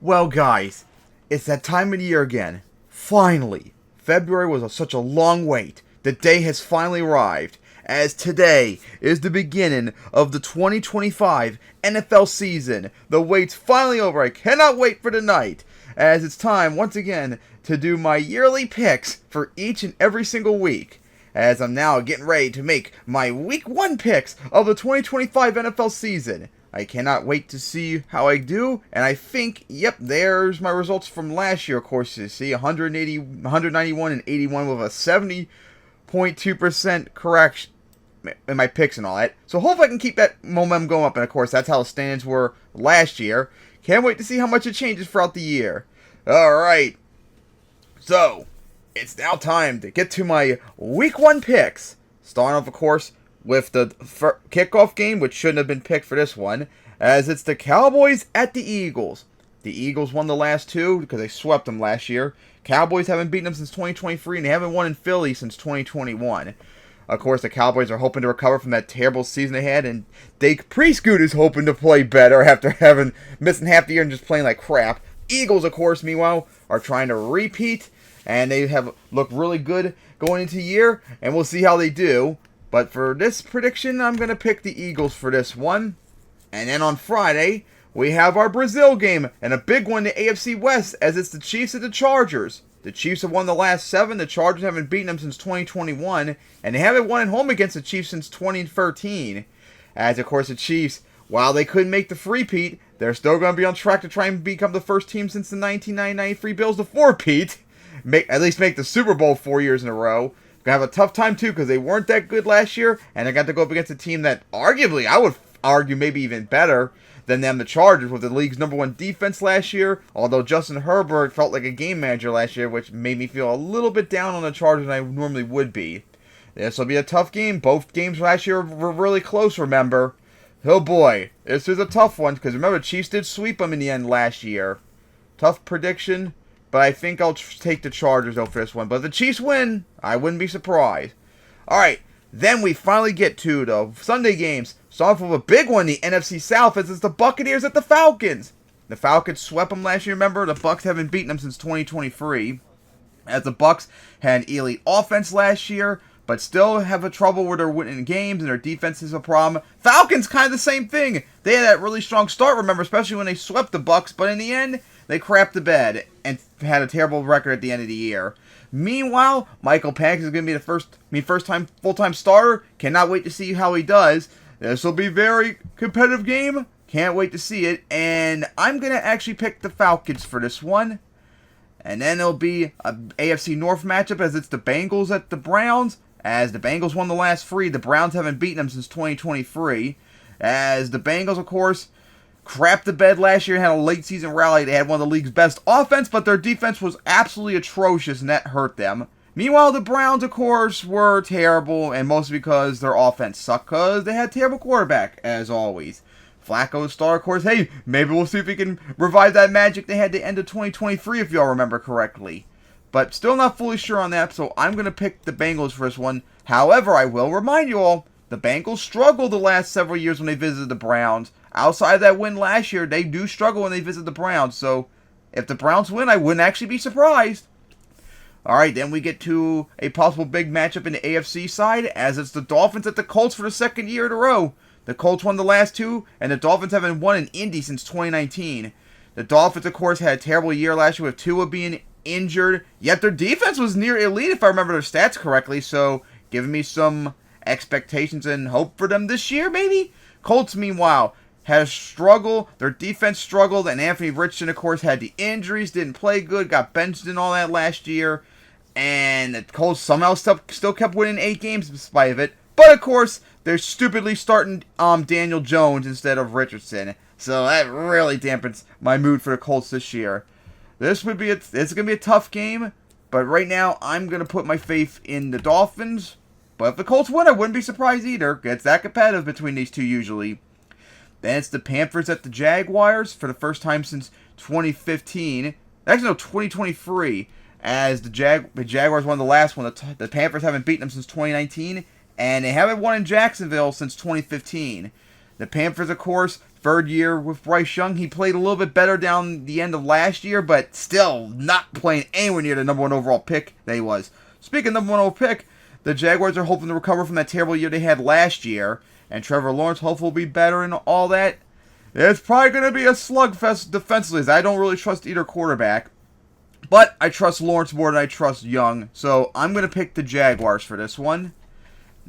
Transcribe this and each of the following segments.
Well, guys, it's that time of the year again. Finally, February was such a long wait. The day has finally arrived, as today is the beginning of the 2025 NFL season. The wait's finally over. I cannot wait for the night, as it's time once again to do my yearly picks for each and every single week. As I'm now getting ready to make my week 1 picks of the 2025 NFL season. I cannot wait to see how I do, and I think, yep, there's my results from last year, of course, you see, 191 and 81 with a 70.2% correction in my picks and all that. So hopefully I can keep that momentum going up, and of course, that's how the standings were last year. Can't wait to see how much it changes throughout the year. Alright, so, it's now time to get to my week 1 picks. Starting off, of course, with the kickoff game, which shouldn't have been picked for this one, as it's the Cowboys at the Eagles. The Eagles won the last 2 because they swept them last year. Cowboys haven't beaten them since 2023, and they haven't won in Philly since 2021. Of course, the Cowboys are hoping to recover from that terrible season they had, and Dak Prescott is hoping to play better after missing half the year and just playing like crap. Eagles, of course, meanwhile, are trying to repeat, and they have looked really good going into the year, and we'll see how they do. But for this prediction, I'm going to pick the Eagles for this one. And then on Friday, we have our Brazil game, and a big one, the AFC West, as it's the Chiefs at the Chargers. The Chiefs have won the last 7, the Chargers haven't beaten them since 2021, and they haven't won at home against the Chiefs since 2013. As, of course, the Chiefs, while they couldn't make the three-peat, they're still going to be on track to try and become the first team since the 1993 Bills to four-peat. At least make the Super Bowl 4 years in a row. Gonna have a tough time too because they weren't that good last year, and they got to go up against a team that arguably I would argue maybe even better than them, the Chargers, with the league's #1 defense last year. Although Justin Herbert felt like a game manager last year, which made me feel a little bit down on the Chargers than I normally would be. This will be a tough game. Both games last year were really close. Remember, oh boy, this is a tough one because remember Chiefs did sweep them in the end last year. Tough prediction. But I think I'll take the Chargers, though, for this one. But if the Chiefs win, I wouldn't be surprised. Alright, then we finally get to the Sunday games. Start off with a big one, the NFC South, as it's the Buccaneers at the Falcons. The Falcons swept them last year, remember? The Bucs haven't beaten them since 2023. As the Bucs had an elite offense last year, but still have a trouble where they're winning games and their defense is a problem. Falcons, kind of the same thing. They had that really strong start, remember, especially when they swept the Bucs, but in the end, they crapped the bed and had a terrible record at the end of the year. Meanwhile, Michael Penix is going to be the first-time full-time starter. Cannot wait to see how he does. This will be a very competitive game. Can't wait to see it. And I'm going to actually pick the Falcons for this one. And then it'll be an AFC North matchup as it's the Bengals at the Browns. As the Bengals won the last 3, the Browns haven't beaten them since 2023. As the Bengals, of course, crapped the bed last year and had a late season rally. They had one of the league's best offense, but their defense was absolutely atrocious, and that hurt them. Meanwhile, the Browns, of course, were terrible, and mostly because their offense sucked, because they had a terrible quarterback, as always. Flacco's star, of course. Hey, maybe we'll see if we can revive that magic they had at the end of 2023, if y'all remember correctly. But still not fully sure on that, so I'm going to pick the Bengals for this one. However, I will remind you all, the Bengals struggled the last several years when they visited the Browns. Outside of that win last year, they do struggle when they visit the Browns. So, if the Browns win, I wouldn't actually be surprised. Alright, then we get to a possible big matchup in the AFC side, as it's the Dolphins at the Colts for the second year in a row. The Colts won the last 2, and the Dolphins haven't won in Indy since 2019. The Dolphins, of course, had a terrible year last year with Tua being injured, yet their defense was near elite if I remember their stats correctly, so giving me some expectations and hope for them this year, maybe? Colts, meanwhile, had a struggle. Their defense struggled, and Anthony Richardson, of course, had the injuries, didn't play good, got benched and all that last year, and the Colts somehow still kept winning 8 games in spite of it. But, of course, they're stupidly starting Daniel Jones instead of Richardson, so that really dampens my mood for the Colts this year. It's going to be a tough game, but right now I'm going to put my faith in the Dolphins. But if the Colts win, I wouldn't be surprised either. It's that competitive between these two usually. Then it's the Panthers at the Jaguars for the first time since 2015. Actually, no, 2023. As the Jaguars won the last one. The Panthers haven't beaten them since 2019. And they haven't won in Jacksonville since 2015. The Panthers, of course, third year with Bryce Young. He played a little bit better down the end of last year, but still not playing anywhere near the number 1 overall pick that he was. Speaking of number 1 overall pick, the Jaguars are hoping to recover from that terrible year they had last year, and Trevor Lawrence hopefully will be better and all that. It's probably going to be a slugfest defensively, as I don't really trust either quarterback. But I trust Lawrence more than I trust Young, so I'm going to pick the Jaguars for this one.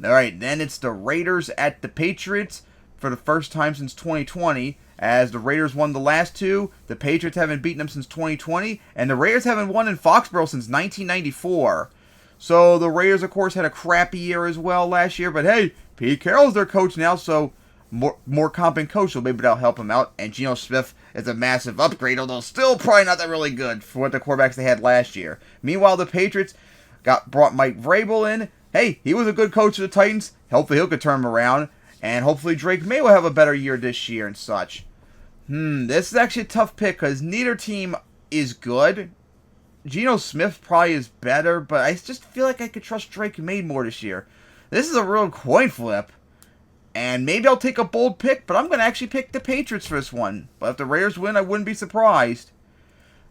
Alright, then it's the Raiders at the Patriots for the first time since 2020. As the Raiders won the last two, the Patriots haven't beaten them since 2020, and the Raiders haven't won in Foxborough since 1994. So the Raiders, of course, had a crappy year as well last year, but hey, Pete Carroll's their coach now, so more competent coach, so maybe that'll help him out. And Geno Smith is a massive upgrade, although still probably not that really good for what the quarterbacks they had last year. Meanwhile, the Patriots brought Mike Vrabel in. Hey, he was a good coach of the Titans. Hopefully he could turn them around. And hopefully Drake May will have a better year this year and such. This is actually a tough pick because neither team is good. Geno Smith probably is better, but I just feel like I could trust Drake May more this year. This is a real coin flip. And maybe I'll take a bold pick, but I'm going to actually pick the Patriots for this one. But if the Raiders win, I wouldn't be surprised.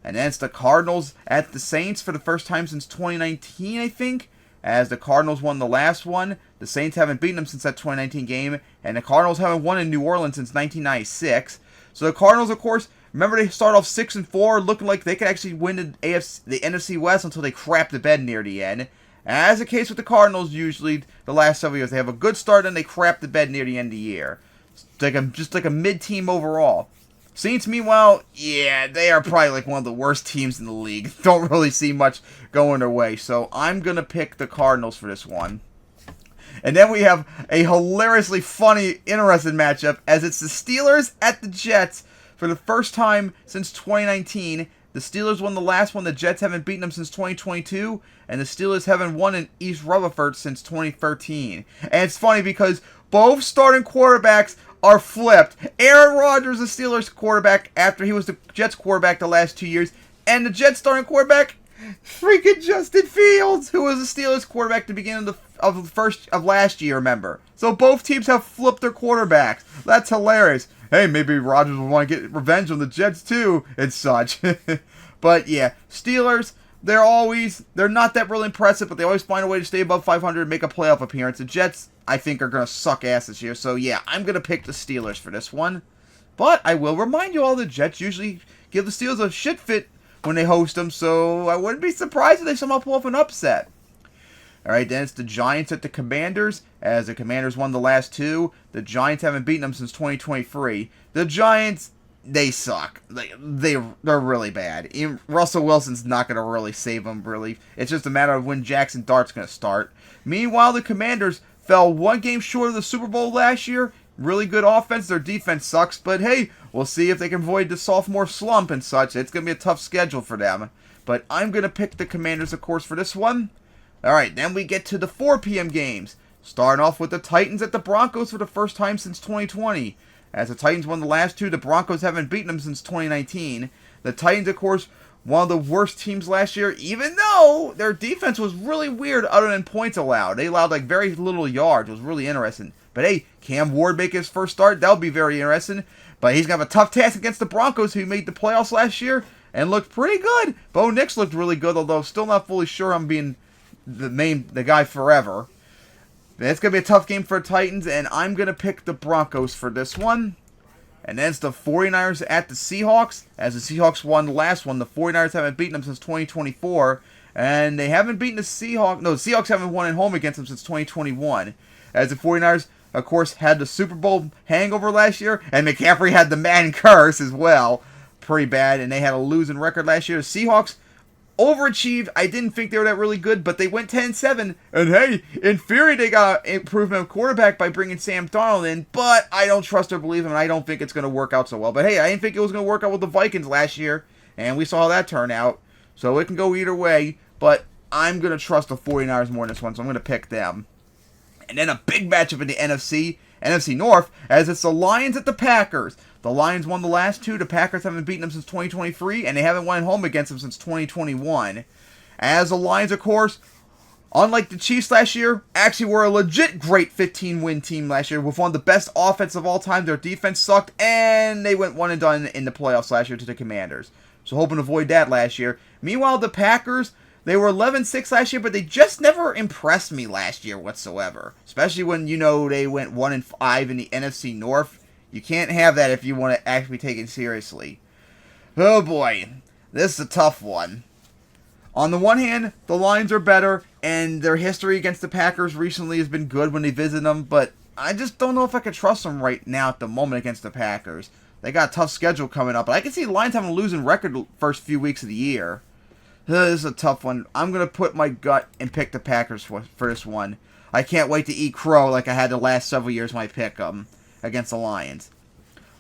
And then it's the Cardinals at the Saints for the first time since 2019, I think. As the Cardinals won the last one, the Saints haven't beaten them since that 2019 game, and the Cardinals haven't won in New Orleans since 1996. So the Cardinals, of course, remember they started off 6-4, looking like they could actually win the NFC West until they crapped the bed near the end. As the case with the Cardinals, usually the last several years, they have a good start and they crap the bed near the end of the year. It's just like a mid-team overall. Saints, meanwhile, yeah, they are probably like one of the worst teams in the league. Don't really see much going their way, so I'm going to pick the Cardinals for this one. And then we have a hilariously funny, interesting matchup, as it's the Steelers at the Jets for the first time since 2019. The Steelers won the last one. The Jets haven't beaten them since 2022. And the Steelers haven't won in East Rutherford since 2013. And it's funny because both starting quarterbacks are flipped. Aaron Rodgers, the Steelers quarterback, after he was the Jets quarterback the last 2 years. And the Jets starting quarterback, freaking Justin Fields, who was the Steelers quarterback at the beginning of last year, remember. So both teams have flipped their quarterbacks. That's hilarious. Hey, maybe Rodgers will want to get revenge on the Jets too, and such. But yeah, Steelers, they're not that really impressive, but they always find a way to stay above 500 and make a playoff appearance. The Jets, I think, are going to suck ass this year. So yeah, I'm going to pick the Steelers for this one. But I will remind you all, the Jets usually give the Steelers a shit fit when they host them, so I wouldn't be surprised if they somehow pull off an upset. Alright, then it's the Giants at the Commanders, as the Commanders won the last two. The Giants haven't beaten them since 2023. The Giants, they suck. They're really bad. Even Russell Wilson's not going to really save them, really. It's just a matter of when Jackson Dart's going to start. Meanwhile, the Commanders fell one game short of the Super Bowl last year. Really good offense. Their defense sucks, but hey, we'll see if they can avoid the sophomore slump and such. It's going to be a tough schedule for them. But I'm going to pick the Commanders, of course, for this one. Alright, then we get to the 4 p.m. games. Starting off with the Titans at the Broncos for the first time since 2020. As the Titans won the last two, the Broncos haven't beaten them since 2019. The Titans, of course, one of the worst teams last year, even though their defense was really weird other than points allowed. They allowed like very little yards. It was really interesting. But hey, Cam Ward make his first start. That'll be very interesting. But he's going to have a tough task against the Broncos, who made the playoffs last year and looked pretty good. Bo Nix looked really good, although still not fully sure I'm being the guy forever. It's going to be a tough game for Titans, and I'm going to pick the Broncos for this one. And then it's the 49ers at the Seahawks. As the Seahawks won the last one, the 49ers haven't beaten them since 2024. And they haven't beaten the Seahawks. No, the Seahawks haven't won at home against them since 2021. As the 49ers, of course, had the Super Bowl hangover last year. And McCaffrey had the Madden curse as well. Pretty bad. And they had a losing record last year. The Seahawks overachieved. I didn't think they were that really good, but they went 10-7. And hey, in theory, they got improvement of quarterback by bringing Sam Darnold in, but I don't trust or believe him, and I don't think it's going to work out so well. But hey, I didn't think it was going to work out with the Vikings last year, and we saw how that turned out. So it can go either way, but I'm going to trust the 49ers more in this one, so I'm going to pick them. And then a big matchup in the NFC North, as it's the Lions at the Packers. The Lions won the last two. The Packers haven't beaten them since 2023, and they haven't won at home against them since 2021. As the Lions, of course, Unlike the Chiefs last year, actually were a legit great 15-win team last year with one of the best offense of all time. Their defense sucked, and they went one and done in the playoffs last year to the Commanders. So hoping to avoid that last year. Meanwhile, the Packers, they were 11-6 last year, but they just never impressed me last year whatsoever. Especially when, they went 1-5 in the NFC North. You can't have that if you want to actually be taken seriously. Oh boy, this is a tough one. On the one hand, the Lions are better, and their history against the Packers recently has been good when they visit them, but I just don't know if I can trust them right now at the moment against the Packers. They got a tough schedule coming up, but I can see the Lions having a losing record the first few weeks of the year. This is a tough one. I'm going to put my gut and pick the Packers for this one. I can't wait to eat crow like I had the last several years when I pick them against the Lions.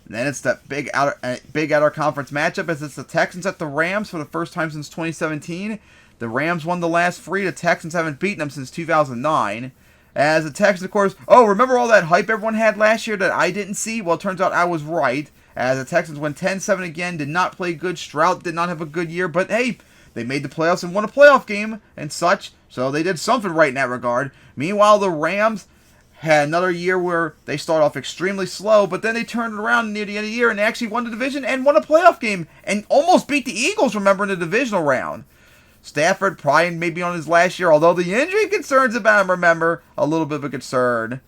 And then it's that big outer conference matchup as it's the Texans at the Rams for the first time since 2017. The Rams won the last three. The Texans haven't beaten them since 2009. As the Texans, of course... Oh, remember all that hype everyone had last year that I didn't see? Well, it turns out I was right. As the Texans went 10-7 again, did not play good. Stroud did not have a good year. But hey, they made the playoffs and won a playoff game and such. So they did something right in that regard. Meanwhile, the Rams had another year where they started off extremely slow, but then they turned it around near the end of the year and they actually won the division and won a playoff game and almost beat the Eagles, remember, in the divisional round. Stafford probably maybe on his last year, although the injury concerns about him, remember, a little bit of a concern.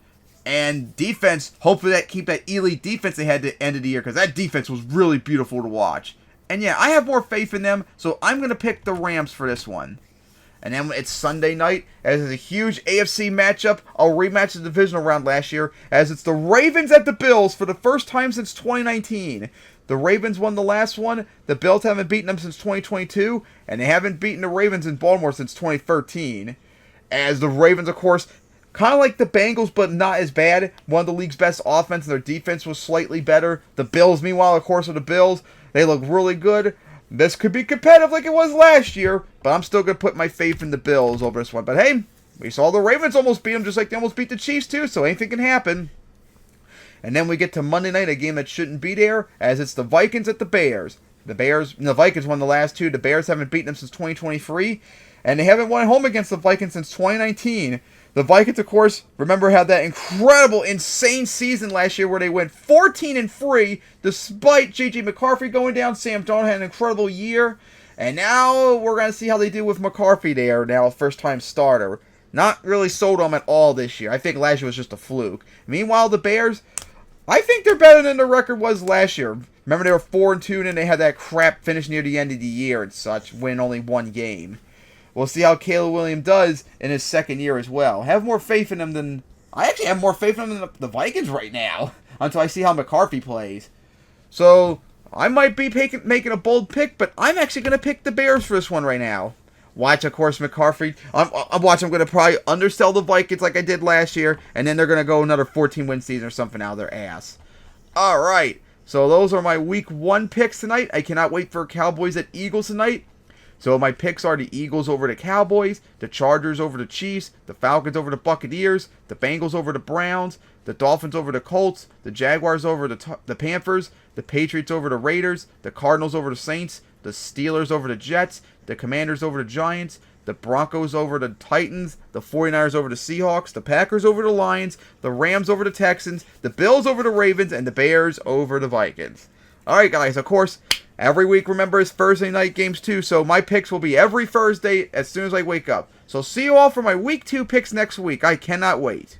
And defense, hopefully that keep that elite defense they had at the end of the year, because that defense was really beautiful to watch. And yeah, I have more faith in them, so I'm going to pick the Rams for this one. And then it's Sunday night, as it's a huge AFC matchup, a rematch of the divisional round last year, as it's the Ravens at the Bills for the first time since 2019. The Ravens won the last one, the Bills haven't beaten them since 2022, and they haven't beaten the Ravens in Baltimore since 2013. As the Ravens, of course, kind of like the Bengals, but not as bad. One of the league's best offense, and their defense was slightly better. The Bills, meanwhile, of course, are the Bills. They look really good. This could be competitive like it was last year, but I'm still going to put my faith in the Bills over this one. But hey, we saw the Ravens almost beat them just like they almost beat the Chiefs too, so anything can happen. And then we get to Monday night, a game that shouldn't be there, as it's the Vikings at the Bears. The Vikings won the last two. The Bears haven't beaten them since 2023, and they haven't won at home against the Vikings since 2019. The Vikings, of course, remember, had that incredible, insane season last year where they went 14-3 despite J.J. McCarthy going down. Sam Darnold had an incredible year. And now we're going to see how they do with McCarthy there, now a first-time starter. Not really sold on him at all this year. I think last year was just a fluke. Meanwhile, the Bears, I think they're better than the record was last year. Remember, they were 4-2 and they had that crap finish near the end of the year and such, win only one game. We'll see how Caleb Williams does in his second year as well. I have more faith in him than... I actually have more faith in him than the Vikings right now, until I see how McCarthy plays. So, I might be making a bold pick, but I'm actually going to pick the Bears for this one right now. Watch, of course, McCarthy. I'm going to probably undersell the Vikings like I did last year, and then they're going to go another 14-win season or something out of their ass. Alright, so those are my Week 1 picks tonight. I cannot wait for Cowboys at Eagles tonight. So my picks are the Eagles over the Cowboys, the Chargers over the Chiefs, the Falcons over the Buccaneers, the Bengals over the Browns, the Dolphins over the Colts, the Jaguars over the Panthers, the Patriots over the Raiders, the Cardinals over the Saints, the Steelers over the Jets, the Commanders over the Giants, the Broncos over the Titans, the 49ers over the Seahawks, the Packers over the Lions, the Rams over the Texans, the Bills over the Ravens, and the Bears over the Vikings. Alright guys, of course, every week, remember, is Thursday night games too, so my picks will be every Thursday as soon as I wake up. So see you all for my Week 2 picks next week. I cannot wait.